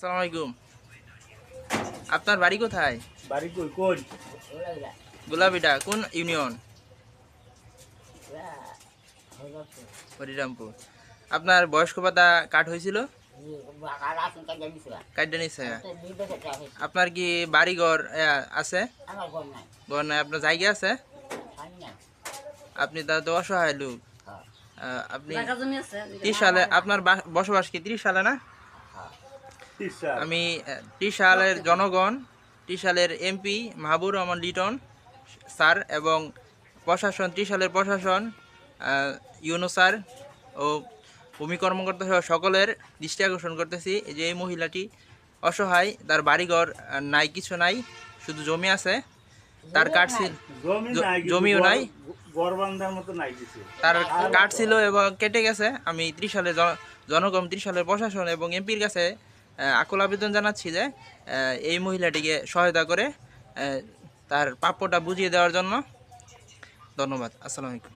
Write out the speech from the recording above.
আসসালামু আলাইকুম। আপনার বাড়ি কোথায়? বাড়ি কই কোন গোলাপিটা কোন ইউনিয়ন? হরিরামপুর। আপনার বয়স্ক ভাতা কাট হয়েছিল? কাটটা নিচ্ছে। আপনার কি বাড়ি ঘর আছে? ঘর নাই, আপনার জায়গা আছে? আপনি তাহলে তো অসহায় লোক। আপনি 30 সালে আপনার বসবাস কি 30 সালে না? আমি 30 সালের জনগণ, 30 সালের এমপি মাহবুর রহমান লিটন স্যার এবং প্রশাসন, 30 সালের প্রশাসন ইউনো স্যার ও ভূমি কর্মকর্তা সহ সকলের দৃষ্টি আকর্ষণ করতেছি যে এই মহিলাটি অসহায়, তার বাড়িঘর নাই, কিছু নাই, শুধু জমি আছে। তার কার্ড ছিল, জমিও নাই, তার কার্ড ছিল এবং কেটে গেছে। আমি 30 সালের জনগণ, 30 সালের প্রশাসন এবং এমপির কাছে আকুল আবেদন জানাচ্ছি যে এই মহিলাটিকে সহায়তা করে তার প্রাপ্যটা বুঝিয়ে দেওয়ার জন্য। ধন্যবাদ। আসসালামু আলাইকুম।